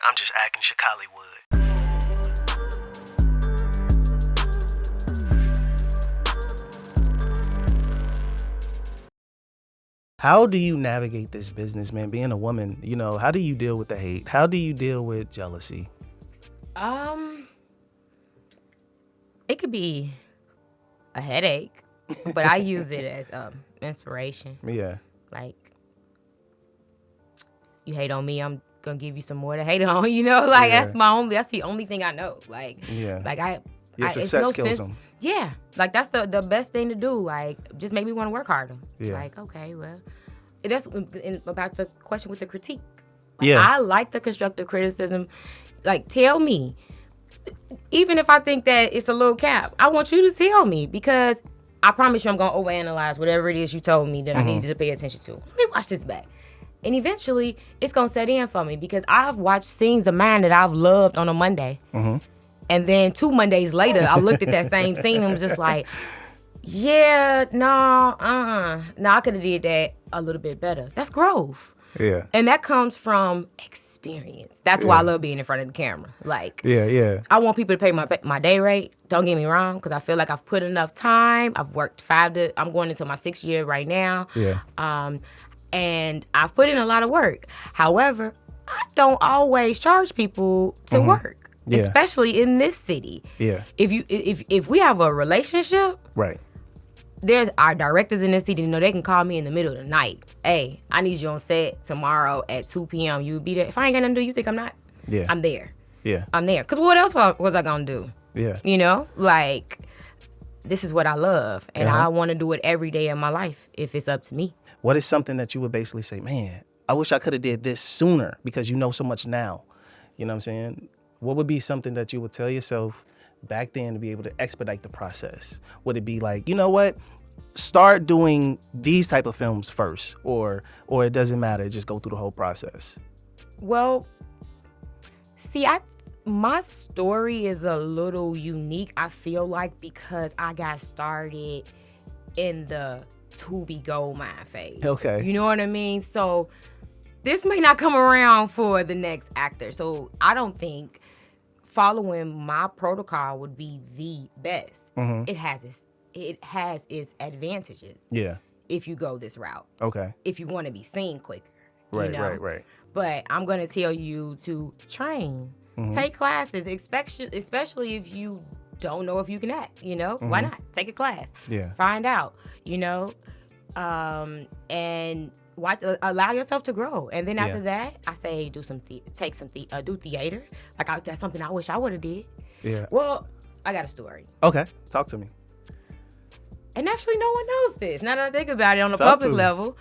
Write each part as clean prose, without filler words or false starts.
I'm just acting Chicallywood. How do you navigate this business, man? Being a woman, how do you deal with the hate? How do you deal with jealousy? It could be a headache, but I use it as inspiration. Yeah. Like, you hate on me, I'm gonna give you some more to hate on. Yeah. That's the only thing I know. Your success kills them. Yeah, like that's the best thing to do. Like, just make me want to work harder. Yeah. Like, okay, well, that's about the question with the critique. Yeah. I like the constructive criticism. Like, tell me, even if I think that it's a little cap, I want you to tell me, because I promise you I'm gonna overanalyze whatever it is you told me that I needed to pay attention to. Let me watch this back. And eventually, it's gonna set in for me, because I've watched scenes of mine that I've loved on a Monday. And then 2 Mondays later, I looked at that same scene and was just like, yeah, no, I could have did that a little bit better. That's growth. Yeah. And that comes from experience. That's why I love being in front of the camera. Like, Yeah. I want people to pay my day rate. Don't get me wrong, because I feel like I've put enough time. I've worked I'm going into my 6th year right now. Yeah. And I've put in a lot of work. However, I don't always charge people to work. Yeah. Especially in this city. Yeah. If we have a relationship, Right. there's our directors in this city, they can call me in the middle of the night. Hey, I need you on set tomorrow at 2 p.m. You be there. If I ain't got nothing to do, you think I'm not? Yeah. I'm there. Yeah. I'm there. Because what else was I going to do? Yeah. Like, this is what I love. And I want to do it every day of my life if it's up to me. What is something that you would basically say, man, I wish I could have did this sooner, because you know so much now? You know what I'm saying? What would be something that you would tell yourself back then to be able to expedite the process? Would it be like, you know what? Start doing these type of films first, or it doesn't matter, just go through the whole process? Well, see, my story is a little unique, I feel like, because I got started in the to-be gold mine phase. Okay. You know what I mean? So this may not come around for the next actor. So I don't think following my protocol would be the best. It has its advantages. Yeah. If you go this route. Okay. If you want to be seen quicker. Right, right. But I'm going to tell you to train. Take classes, especially if you don't know if you can act, Why not? Take a class. Yeah. Find out, and allow yourself to grow. And then after that, I say do theater. Like, that's something I wish I would have did. Yeah. Well, I got a story. Okay. Talk to me. And actually, no one knows this. Now that I think about it on a public level,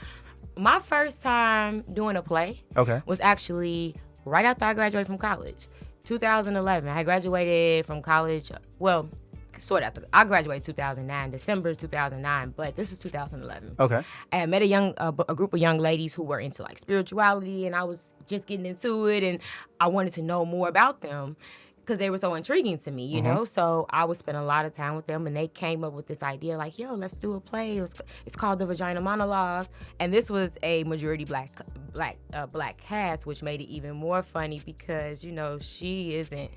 my first time doing a play was actually right after I graduated from college, 2011. I graduated from college, well, sort of after. I graduated 2009, December 2009, but this was 2011. Okay. I met a group of young ladies who were into, like, spirituality, and I was just getting into it, and I wanted to know more about them, because they were so intriguing to me, you know? So I would spend a lot of time with them, and they came up with this idea, like, yo, let's do a play. It's called The Vagina Monologues. And this was a majority black cast, which made it even more funny because, she isn't,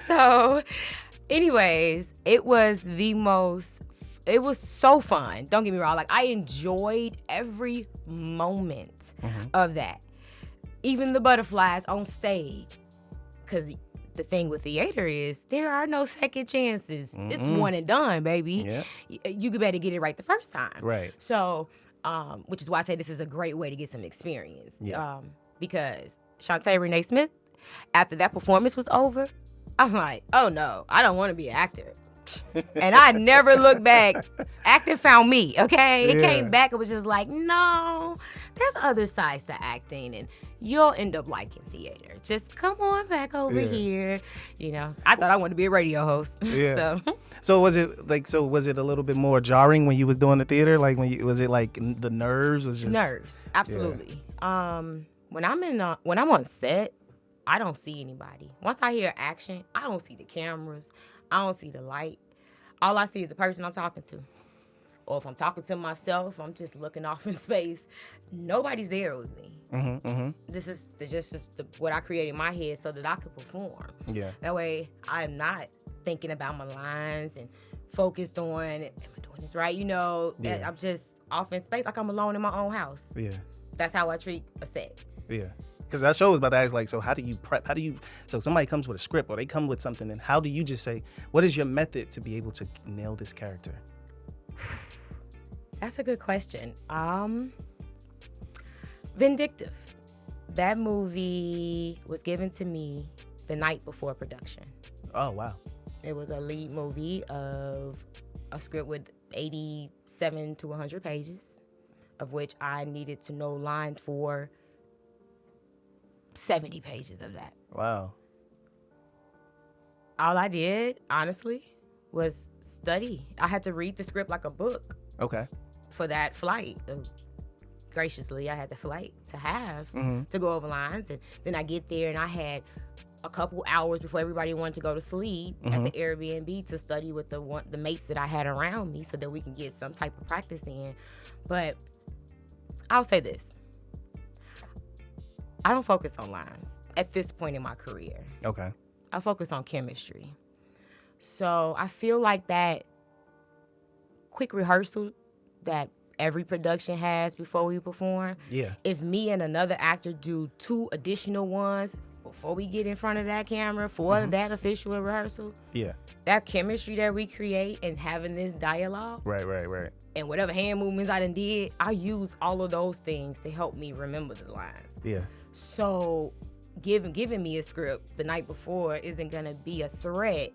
So anyways, it was so fun. Don't get me wrong. Like, I enjoyed every moment of that. Even the butterflies on stage. Because the thing with theater is there are no second chances. It's one and done, baby. Yeah. You better get it right the first time. Right. So, which is why I say this is a great way to get some experience. Yeah. Because Shanta Renee Smith, after that performance was over, I'm like, oh no, I don't want to be an actor. And I never looked back. Acting found me, okay? It came back. It was just like, no, there's other sides to acting, and you'll end up liking theater. Just come on back over here. I thought I wanted to be a radio host. Yeah. So was it a little bit more jarring when you was doing the theater? Like, was it like the nerves? Was just nerves? Absolutely. Yeah. When I'm on set, I don't see anybody. Once I hear action, I don't see the cameras. I don't see the light. All I see is the person I'm talking to. or if I'm talking to myself, I'm just looking off in space. Nobody's there with me. This is just what I create in my head so that I could perform. Yeah. That way, I'm not thinking about my lines and focused on, am I doing this right? You know, I'm just off in space, like I'm alone in my own house. Yeah. That's how I treat a set. Yeah. Because that show was about to ask, like, so how do you prep? So somebody comes with a script or they come with something, and how do you just say, what is your method to be able to nail this character? That's a good question. Vindictive. That movie was given to me the night before production. Oh, wow. It was a lead movie of a script with 87 to 100 pages, of which I needed to know lines for 70 pages of that. Wow. All I did, honestly, was study. I had to read the script like a book. Okay. For that flight. Graciously, I had the flight to have to go over lines. And then I get there and I had a couple hours before everybody wanted to go to sleep at the Airbnb to study with the mates that I had around me so that we can get some type of practice in. But I'll say this. I don't focus on lines at this point in my career. Okay. I focus on chemistry. So I feel like that quick rehearsal that every production has before we perform. Yeah. If me and another actor do 2 additional ones before we get in front of that camera for that official rehearsal, Yeah. that chemistry that we create and having this dialogue, Right. and whatever hand movements I done did, I use all of those things to help me remember the lines. Yeah. So giving me a script the night before isn't gonna be a threat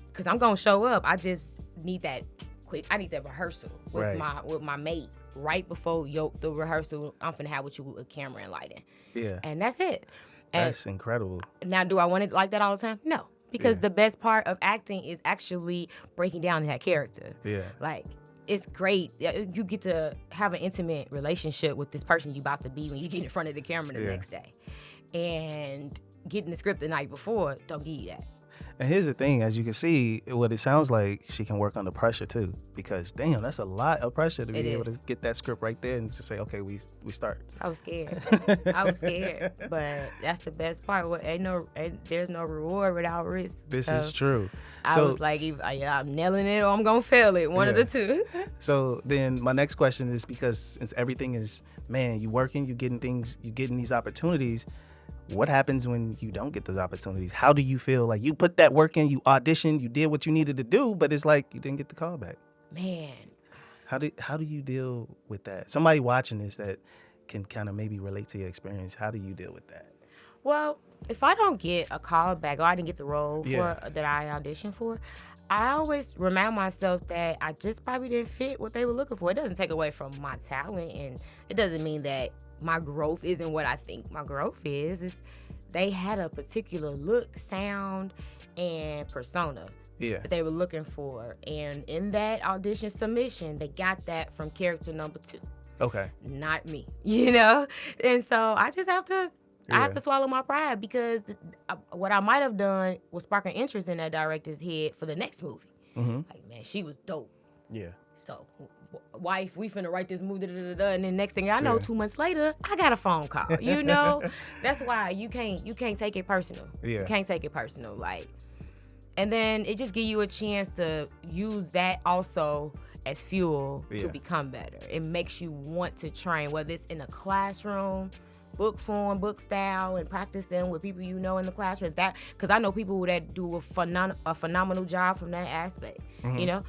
because I'm gonna show up. I just need that rehearsal with my mate right before the rehearsal. I'm finna have with you with camera and lighting. Yeah. And that's it. And That's incredible. now, do I want it like that all the time? No. Because the best part of acting is actually breaking down that character. Yeah. Like, it's great. You get to have an intimate relationship with this person you about to be when you get in front of the camera the next day. And getting the script the night before don't give you that. And here's the thing, as you can see, what it sounds like, she can work under pressure too. Because damn, that's a lot of pressure to be able to get that script right there and just say, okay, we start. I was scared. But that's the best part. There's no reward without risk. This is true. I was like, I'm nailing it or I'm gonna fail it. One of the two. So then my next question is, because since everything is, man, you working, you getting these opportunities. What happens when you don't get those opportunities? How do you feel? Like, you put that work in, you auditioned, you did what you needed to do, but it's like you didn't get the call back. Man. How do you deal with that? Somebody watching this that can kind of maybe relate to your experience. How do you deal with that? Well, if I don't get a call back or I didn't get the role that I auditioned for, I always remind myself that I just probably didn't fit what they were looking for. It doesn't take away from my talent, and it doesn't mean that my growth isn't what I think my growth is. It's they had a particular look, sound, and persona that they were looking for. And in that audition submission, they got that from character number 2. Okay. Not me, you know? And so I just have to I have to swallow my pride, because what I might have done was spark an interest in that director's head for the next movie. Like, man, she was dope. Yeah. So, wife, we finna write this movie, and then next thing I know, 2 months later, I got a phone call. You know, that's why you can't take it personal. Yeah. You can't take it personal, like, and then it just give you a chance to use that also as fuel to become better. It makes you want to train, whether it's in a classroom, book form, book style, and practicing with people you know in the classroom. That, because I know people that do a phenomenal job from that aspect. You know.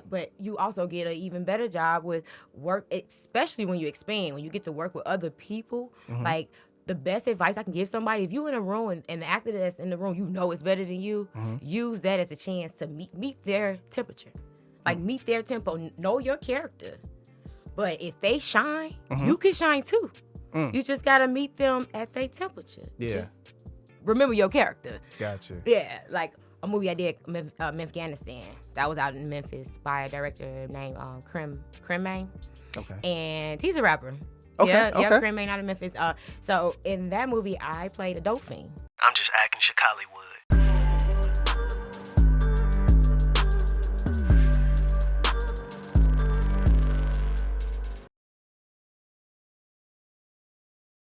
But you also get an even better job with work, especially when you expand, when you get to work with other people. Like, the best advice I can give somebody, if you're in a room and the actor that's in the room, you know it's better than you, use that as a chance to meet their temperature. Like, meet their tempo, know your character. But if they shine, you can shine too. You just got to meet them at their temperature. Yeah. Just remember your character. Gotcha. Yeah, like a movie I did, Afghanistan. That was out in Memphis by a director named Cremain. Okay. And he's a rapper. Okay. Yeah, Okay. Cremain out of Memphis. So in that movie, I played a dope fiend. I'm just acting Chicallywood.